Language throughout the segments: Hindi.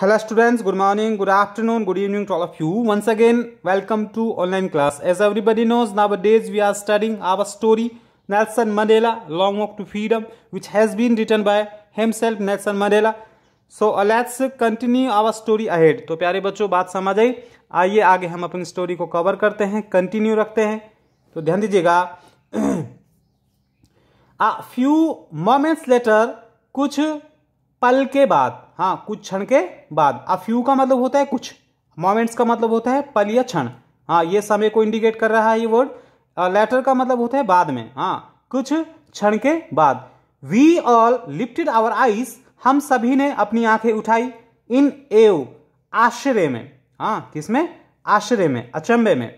Hello students, good morning, good afternoon, good evening to all of you. Once again, welcome to online class. As everybody knows, nowadays we are studying our story, Nelson Mandela, Long Walk to Freedom, which has been written by himself, Nelson Mandela. So let's continue our story ahead. तो प्यारे बच्चों, बात समझ आई? आइए आगे हम अपनी स्टोरी को कवर करते हैं, कंटिन्यू रखते हैं. तो ध्यान दीजिएगा. A few moments later, कुछ पल के बाद, हाँ कुछ क्षण के बाद. अ फ्यू का मतलब होता है कुछ, मोमेंट्स का मतलब होता है पल या क्षण. हाँ, ये समय को इंडिकेट कर रहा है ये वर्ड. लेटर का मतलब होता है बाद में. हाँ, कुछ क्षण के बाद. We all lifted our eyes, हम सभी ने अपनी आंखें उठाई. इन एव, आश्चर्य में. हाँ, किसमें? आश्चर्य में, अचंभे में.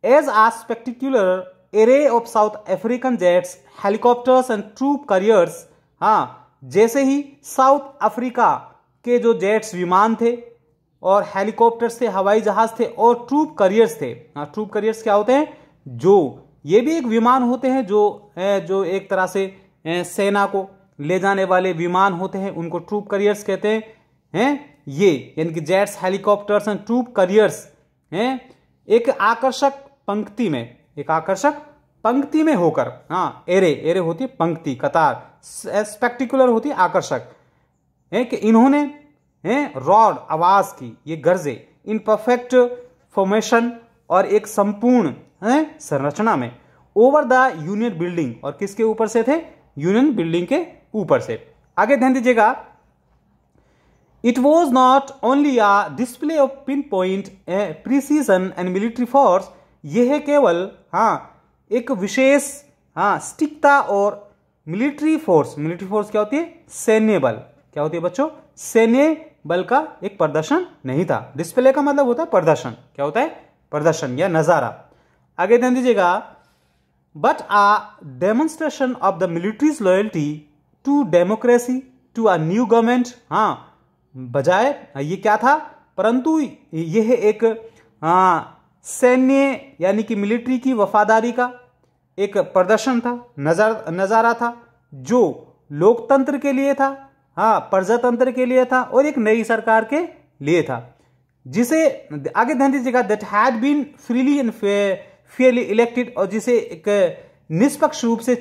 As a spectacular array of South African jets, helicopters and troop carriers. हाँ, जैसे ही साउथ अफ्रीका के जो जेट्स विमान थे और हेलीकॉप्टर्स थे, हवाई जहाज थे और ट्रूप करियर्स थे. हाँ, ट्रूप करियर्स क्या होते हैं? जो ये भी एक विमान होते हैं जो एक तरह से सेना को ले जाने वाले विमान होते हैं, उनको ट्रूप करियर्स कहते हैं. ये यानी कि jets, helicopters and troop carriers हैं एक आकर्षक पंक्ति में होकर. हाँ, एरे होती है पंक्ति, कतार. स्पेक्टिकुलर होती है आकर्षक. है कि इन्होंने रॉड, आवाज की, ये गरजे, इन परफेक्ट फॉर्मेशन, और एक संपूर्ण संरचना में, ओवर द यूनियन बिल्डिंग. और किसके ऊपर से थे? यूनियन बिल्डिंग के ऊपर से. आगे ध्यान दीजिएगा. It was not only a display of pin point precision and military force. यह केवल एक विशेष सटीकता और मिलिट्री फोर्स क्या होती है? सैन्य बल. क्या होती है बच्चों? सैन्य बल का एक प्रदर्शन नहीं था. डिस्प्ले का मतलब होता है प्रदर्शन. क्या होता है? प्रदर्शन या नजारा. आगे ध्यान दीजिएगा. But a demonstration of the military's loyalty to democracy to a new government. बजाय ये क्या था? परंतु यह एक सैन्य यानी कि मिलिट्री की वफादारी का एक प्रदर्शन था, नजारा था, जो लोकतंत्र के लिए था, प्रजातंत्र के लिए था और एक नई सरकार के लिए था, जिसे आगे ध्यान दीजिएगा that had been freely and fairly elected, और जिसे एक निष्पक्ष रूप से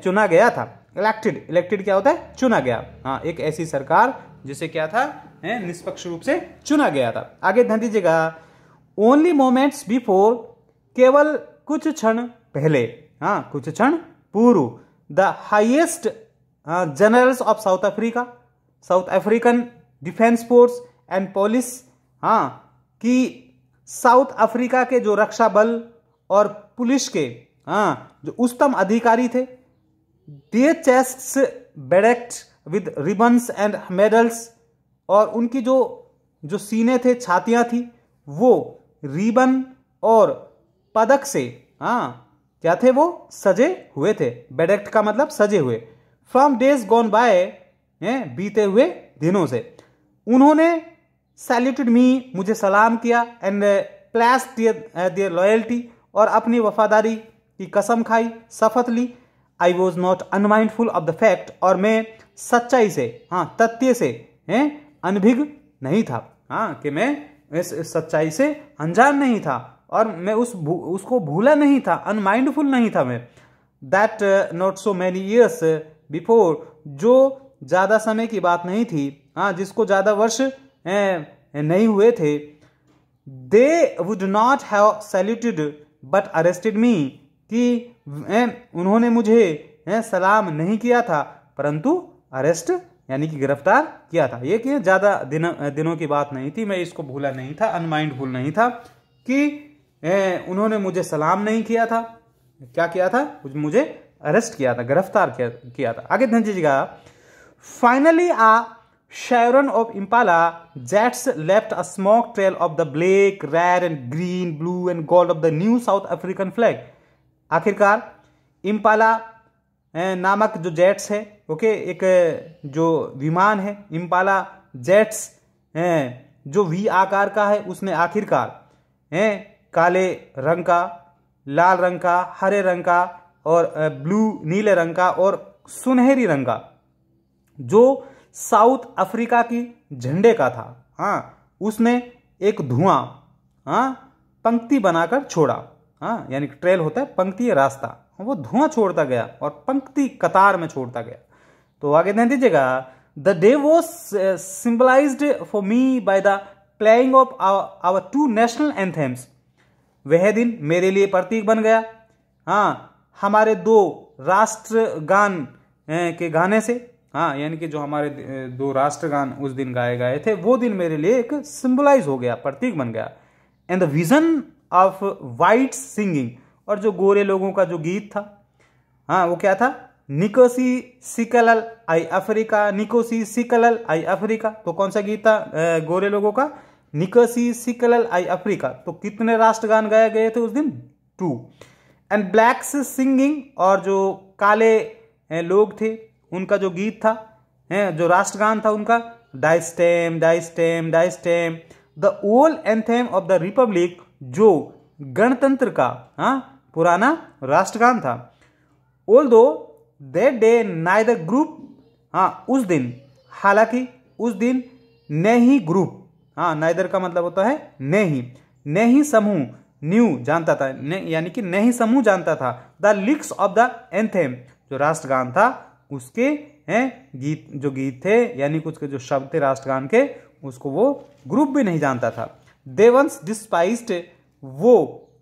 चुना गया था. इलेक्टेड क्या होता है? चुना गया. एक ऐसी सरकार जिसे क्या था? निष्पक्ष रूप से चुना गया था. आगे ध्यान दीजिएगा. ओनली मोमेंट्स बिफोर, केवल कुछ क्षण पहले, कुछ क्षण पूर्व, the highest generals of South African defence force and police, कि साउथ अफ्रीका के जो रक्षा बल और पुलिस के जो उच्चतम अधिकारी थे, their chests bedecked with ribbons and medals, और उनकी जो सीने थे, छातियां थी, वो रिबन और पदक से क्या थे? वो सजे हुए थे. बेडेक्ट का मतलब सजे हुए. फ्रॉम डेज गॉन बाय, बीते हुए दिनों से. उन्होंने सैल्यूटेड मी, मुझे सलाम किया, एंड प्लेस्ड देयर लॉयल्टी, और अपनी वफादारी की कसम खाई, शपथ ली. I was not unmindful of the fact, और मैं सच्चाई से, तथ्य से अनभिज्ञ नहीं था. कि मैं इस सच्चाई से अनजान नहीं था और मैं उसको भूला नहीं था, अनमाइंडफुल नहीं था मैं. That not so many years before, जो ज्यादा समय की बात नहीं थी, जिसको ज्यादा वर्ष नहीं हुए थे. They would not have saluted but arrested me, कि उन्होंने मुझे सलाम नहीं किया था परंतु अरेस्ट यानी कि गिरफ्तार किया था. ये कि ज्यादा दिनों की बात नहीं थी, मैं इसको भूला नहीं था, अनमाइंडफुल नहीं था कि उन्होंने मुझे सलाम नहीं किया था. क्या किया था? मुझे अरेस्ट किया था, गिरफ्तार किया था. आगे ध्यान दीजिएगा. Finally a chevron of Impala jets left a smoke trail of the black, red and green, blue and gold of the new South African flag. आखिरकार इम्पाला नामक जो जेट्स है, एक जो विमान है, इम्पाला जेट्स जो वी आकार का है, उसने आखिरकार काले रंग का, लाल रंग का, हरे रंग का और ब्लू, नीले रंग का और सुनहरी रंग का, जो साउथ अफ्रीका की झंडे का था, हाँ, उसने एक धुआं, हाँ, पंक्ति बनाकर छोड़ा। हाँ, यानी ट्रेल होता है पंक्ति, रास्ता, वो धुआं छोड़ता गया और पंक्ति कतार में छोड़ता गया। तो आगे ध्यान दीजिएगा, the day was symbolised for me by the playing of our 2 national anthems. वह दिन मेरे लिए प्रतीक बन गया, हाँ, हमारे 2 राष्ट्रगान के गाने से। हाँ, यानी कि जो हमारे 2 राष्ट्रगान उस दिन गाए गए थे, वो दिन मेरे लिए एक सिंबलाइज हो गया, प्रतीक बन गया। And the vision of white singing, और जो गोरे लोगों का जो गीत था, हाँ, वो क्या था, निकोसी सिकलल आई अफ्रीका, निकोसी सिकलल आई अफ्रीका। तो कौन सा गीत था गोरे लोगों का, निकोसी सिकलल आई अफ्रीका। तो कितने राष्ट्रगान गाए गए थे उस दिन, 2। एंड ब्लैक्स सिंगिंग, और जो काले लोग थे उनका जो गीत था, जो राष्ट्रगान था उनका, Die Stem Die Stem Die Stem, the old anthem of the republic, जो गणतंत्र का, हाँ, पुराना राष्ट्रगान था। Although that day neither group, हाँ, उस दिन, हालांकि उस दिन नहीं ग्रुप, हाँ, नाइदर का मतलब होता है नहीं समूह, न्यू जानता था, यानी कि नहीं समूह जानता था, the lyrics of the anthem, जो राष्ट्रगान था उसके गीत, जो गीत थे यानी कुछ के जो शब्द थे राष्ट्रगान के, उसको वो ग्रुप भी नहीं जानता था। दे वंस डिस्पाइज्ड, वो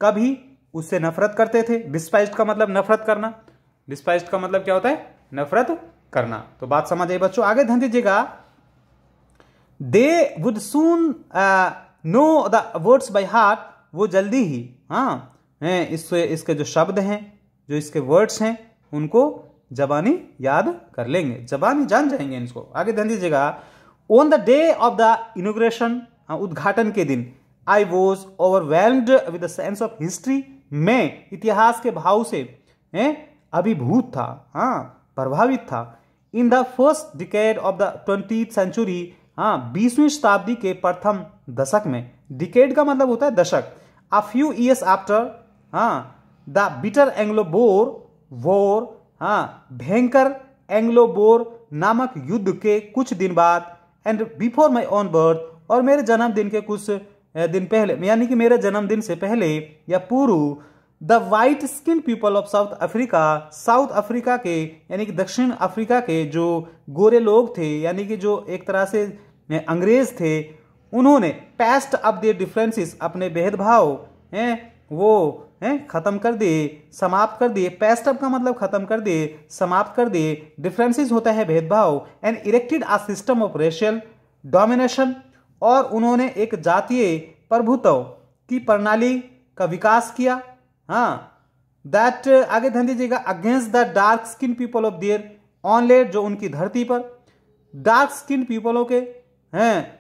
कभी उससे नफरत करते थे। डिस्पाइज्ड का मतलब नफरत करना, डिस्पाइज्ड का मतलब क्या होता है, नफरत करना। तो बात समझ आई बच्चों, आगे ध्यान दीजिएगा, they would soon know the words by heart, वो जल्दी ही, हाँ, इसके जो शब्द हैं, जो इसके वर्ड्स हैं, उनको जबानी याद कर लेंगे, जबानी जान जाएंगे इसको। आगे ध्यान दीजिएगा, on the day of the inauguration, उद्घाटन के दिन, I was overwhelmed with the sense of history, मैं इतिहास के भाव से अभिभूत था, हाँ, प्रभावित था। In the first decade of the 20th century, हाँ, 20वीं शताब्दी के प्रथम दशक में, डिकेड का मतलब होता है दशक। अ फ्यू ईयर्स आफ्टर, हाँ, the bitter Anglo bore war, हाँ, भयंकर एंग्लो बोर नामक युद्ध के कुछ दिन बाद, and before my own birth, और मेरे जन्मदिन के कुछ दिन पहले, यानी कि मेरे जन्मदिन से पहले या पूर्व, the white skin people of south Africa, south Africa के यानी कि दक्षिण अफ्रीका के जो गोरे लोग थे, यानी कि जो एक तरह से अंग्रेज थे, उन्होंने पैस्ट अप देयर डिफरेंसेस, अपने भेदभाव वो खत्म कर दिए, समाप्त कर दिए। पैस्ट अप का मतलब खत्म कर दिए, समाप्त कर दिए। डिफरेंसेस होता है भेदभाव। And erected a system of racial domination, और उन्होंने एक जातीय प्रभुत्व की प्रणाली का विकास किया, हाँ, दैट, आगे ध्यान दीजिएगा, against the dark skin people of their own land, जो उनकी धरती पर डार्क स्किन पीपलों के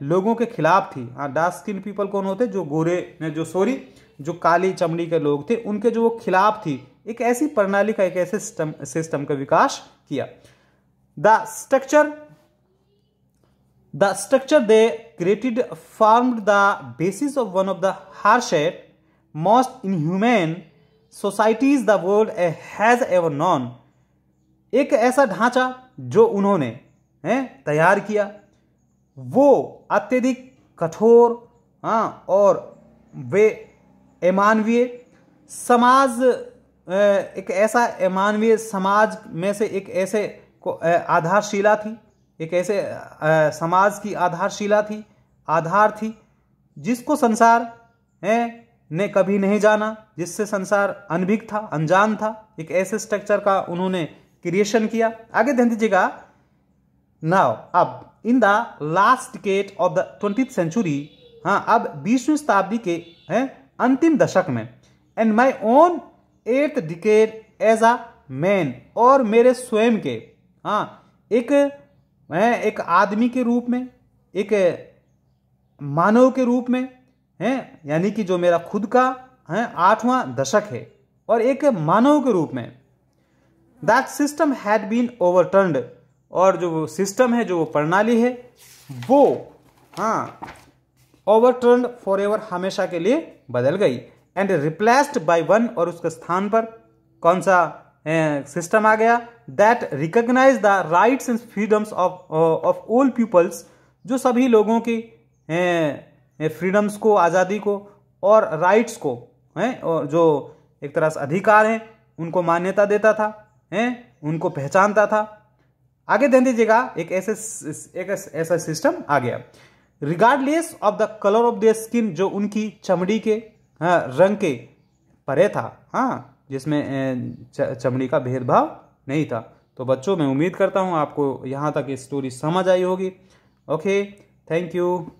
लोगों के खिलाफ थी। हाँ, डार्क स्किन पीपल कौन होते, जो गोरे, जो काली चमड़ी के लोग थे, उनके जो वो खिलाफ थी। एक ऐसी प्रणाली का, एक ऐसे सिस्टम का विकास किया। The structure they created formed the basis of one of the harshest most inhuman societies the world has ever non. एक ऐसा ढांचा जो उन्होंने तैयार किया, वो अत्यधिक कठोर, हाँ, और वे अमानवीय समाज, एक ऐसा अमानवीय समाज में से एक ऐसे को आधारशिला थी, एक ऐसे समाज की आधारशिला थी, आधार थी, जिसको संसार ने कभी नहीं जाना, जिससे संसार अनभिज्ञ था, अनजान था। एक ऐसे स्ट्रक्चर का उन्होंने क्रिएशन किया। आगे ध्यान दीजिएगा, नाउ अब in the last decade of the 20th century, हाँ, अब 20वीं शताब्दी के अंतिम दशक में, and my own 8th decade as a man, और मेरे स्वयं के, हाँ, एक आदमी के रूप में, एक मानव के रूप में, यानी कि जो मेरा खुद का 8वां दशक है, और एक मानव के रूप में, that system had been overturned, और जो वो सिस्टम है, जो वो प्रणाली है, वो, हाँ, ओवरटर्न्ड फॉर एवर, हमेशा के लिए बदल गई। एंड रिप्लेस्ड बाय वन, और उसके स्थान पर कौन सा सिस्टम आ गया, that recognise the rights and freedoms of all peoples, जो सभी लोगों की फ्रीडम्स को, आज़ादी को और राइट्स को, हैं, और जो एक तरह से अधिकार हैं उनको मान्यता देता था, हैं, उनको पहचानता था। आगे ध्यान दीजिएगा, एक ऐसा सिस्टम आ गया। Regardless of the colour of their skin, जो उनकी चमड़ी के रंग के परे था, हाँ, जिसमें चमड़ी का भेदभाव नहीं था। तो बच्चों, मैं उम्मीद करता हूँ आपको यहाँ तक ये स्टोरी समझ आई होगी। Okay, thank you.